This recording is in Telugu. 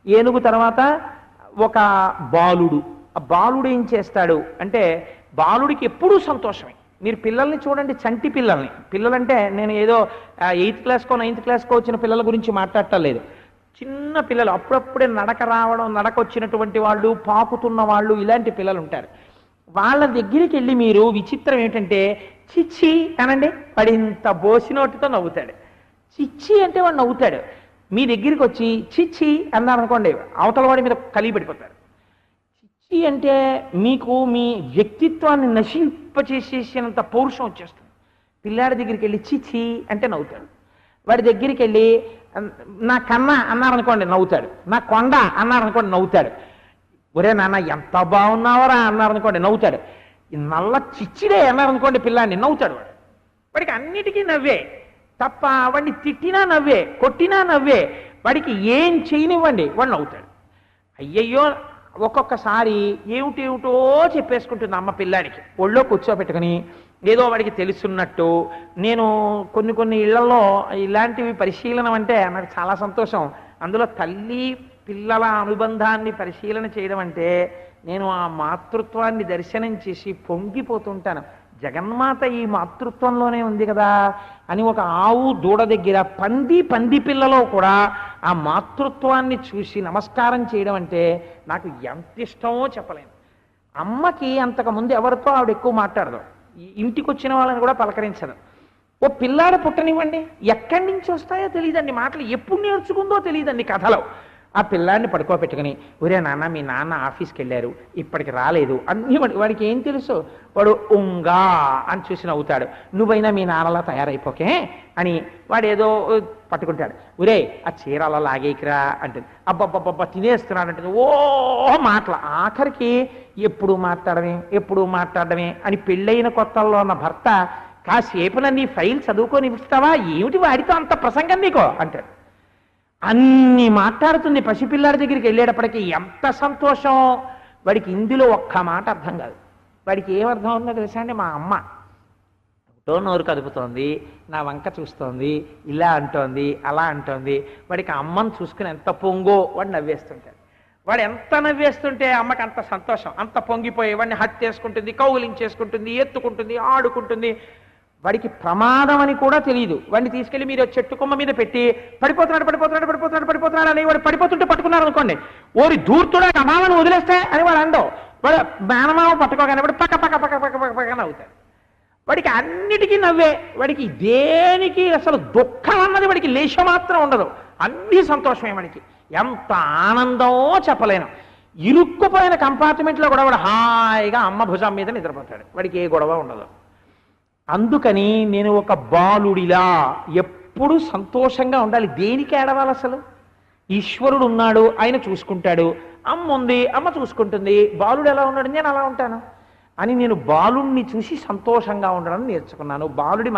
ఏనుగు తర్వాత ఒక బాలుడు. ఆ బాలుడు ఏం చేస్తాడు అంటే బాలుడికి ఎప్పుడూ సంతోషమే. మీరు పిల్లల్ని చూడండి, చంటి పిల్లల్ని. పిల్లలంటే నేను ఏదో 8th క్లాస్కో 9th క్లాస్కో వచ్చిన పిల్లల గురించి మాట్లాడటం లేదు. చిన్న పిల్లలు అప్పుడప్పుడే నడక రావడం, నడక వచ్చినటువంటి వాళ్ళు, పాకుతున్న వాళ్ళు, ఇలాంటి పిల్లలు ఉంటారు. వాళ్ళ దగ్గరికి వెళ్ళి మీరు విచిత్రం ఏంటంటే చిచ్చి అనండి, వాడు ఇంత బోసినోటితో నవ్వుతాడు. చిచ్చి అంటే వాడు నవ్వుతాడు. మీ దగ్గరికి వచ్చి చిచ్చి అన్నారనుకోండి, అవతల వాడి మీద కలిగి పడిపోతారు. చిచ్చి అంటే మీకు మీ వ్యక్తిత్వాన్ని నశింపచేసేసినంత పౌరుషం వచ్చేస్తుంది. పిల్లాడి దగ్గరికి వెళ్ళి చిచ్చి అంటే నవ్వుతాడు. వాడి దగ్గరికి వెళ్ళి నా కన్న అన్నారనుకోండి నవ్వుతాడు. నా కొండ అన్నారనుకోండి నవ్వుతాడు. ఒరే నాన్న ఎంత బాగున్నావరా అన్నారనుకోండి నవ్వుతాడు. నల్ల చిచ్చిడే అన్నారనుకోండి పిల్లాడిని నవ్వుతాడు. వాడికి అన్నిటికీ నవ్వే తప్ప, వాడిని తిట్టినా నవ్వే, కొట్టినా నవ్వే. వాడికి ఏం చేయనివ్వండి వాడు నవ్వుతాడు. అయ్యయ్యో ఒక్కొక్కసారి ఏమిటేమిటో చెప్పేసుకుంటుంది అమ్మ పిల్లాడికి. ఒళ్ళో కూర్చోబెట్టుకుని ఏదో వాడికి తెలుసున్నట్టు. నేను కొన్ని ఇళ్లలో ఇలాంటివి పరిశీలన అంటే నాకు చాలా సంతోషం. అందులో తల్లి పిల్లల అనుబంధాన్ని పరిశీలన చేయడం అంటే నేను ఆ మాతృత్వాన్ని దర్శనం చేసి పొంగిపోతుంటాను. జగన్మాత ఈ మాతృత్వంలోనే ఉంది కదా అని. ఒక ఆవు దూడ దగ్గర పంది పిల్లలో కూడా ఆ మాతృత్వాన్ని చూసి నమస్కారం చేయడం అంటే నాకు ఎంత ఇష్టమో చెప్పలేను. అమ్మకి అంతకుముందు ఎవరితో ఆవిడ ఎక్కువ మాట్లాడదు, ఇంటికి వచ్చిన వాళ్ళని కూడా పలకరించదు. ఓ పిల్లాడ పుట్టనివ్వండి, ఎక్కడి నుంచి వస్తాయో తెలియదండి మాటలు, ఎప్పుడు నేర్చుకుందో తెలియదండి కథలో. ఆ పిల్లాడిని పడుకోబెట్టుకుని ఒరే నాన్న మీ నాన్న ఆఫీస్కి వెళ్ళారు ఇప్పటికి రాలేదు అన్నీ వాడికి ఏం తెలుసు. వాడు ఉంగా అని చూసి నవ్వుతాడు. నువ్వైనా మీ నాన్నలా తయారైపోకే అని వాడు ఏదో పట్టుకుంటాడు. ఒరే ఆ చీర అలా లాగేకిరా అంటుంది. అబ్బబ్బబ్బబ్బా తినేస్తున్నాడు అంటుంది. ఓ మాటల ఆఖరికి ఎప్పుడు మాట్లాడమే అని పెళ్ళైన కొత్తల్లో ఉన్న భర్త కాసేపున నీ ఫైల్ చదువుకొని ఇస్తావా, ఏమిటి వాడితో అంత ప్రసంగం నీకో అంటాడు. అన్ని మాట్లాడుతుంది. పసిపిల్లాడి దగ్గరికి వెళ్ళేటప్పటికి ఎంత సంతోషం వాడికి. ఇందులో ఒక్క మాట అర్థం కాదు. వాడికి ఏమర్థం ఉందో తెలుసా అండి, మా అమ్మ ఒకటో నోరు కదుపుతోంది, నా వంక చూస్తోంది, ఇలా అంటోంది అలా అంటోంది. వాడికి అమ్మను చూసుకుని ఎంత పొంగో వాడు నవ్వేస్తుంటాడు. వాడు ఎంత నవ్వేస్తుంటే అమ్మకి అంత సంతోషం, అంత పొంగిపోయి వాడిని హత్య చేసుకుంటుంది, కౌగిలించేసుకుంటుంది, ఎత్తుకుంటుంది, ఆడుకుంటుంది. వాడికి ప్రమాదం అని కూడా తెలియదు. వాడిని తీసుకెళ్లి మీరు చెట్టు కొమ్మ మీద పెట్టి పడిపోతున్నాడు అని వాడు పడిపోతుంటే పట్టుకున్నారు అనుకోండి, ఓరి దూర్తుడా అమాలను వదిలేస్తే అని వాడు అండవు. వాడు మేనమామ పట్టుకోగానే వాడు పక్క నవ్వుతాడు. వాడికి అన్నిటికీ నవ్వే. వాడికి దేనికి అసలు దుఃఖం అన్నది వాడికి లేశ మాత్రం ఉండదు. అన్ని సంతోషమే వాడికి. ఎంత ఆనందమో చెప్పలేను. ఇరుక్కుపోయిన కంపార్ట్మెంట్లో కూడా వాడు హాయిగా అమ్మ భుజం మీద నిద్రపోతాడు. వాడికి ఏ గొడవ ఉండదు. అందుకని నేను ఒక బాలుడిలా ఎప్పుడు సంతోషంగా ఉండాలి. దేనికి ఏడవాలి అసలు? ఈశ్వరుడు ఉన్నాడు, ఆయన చూసుకుంటాడు. అమ్మ ఉంది, అమ్మ చూసుకుంటుంది. బాలుడు ఎలా ఉన్నాడు, నేను అలా ఉంటాను అని నేను బాలుడిని చూసి సంతోషంగా ఉండడం నేర్చుకున్నాను. బాలుడి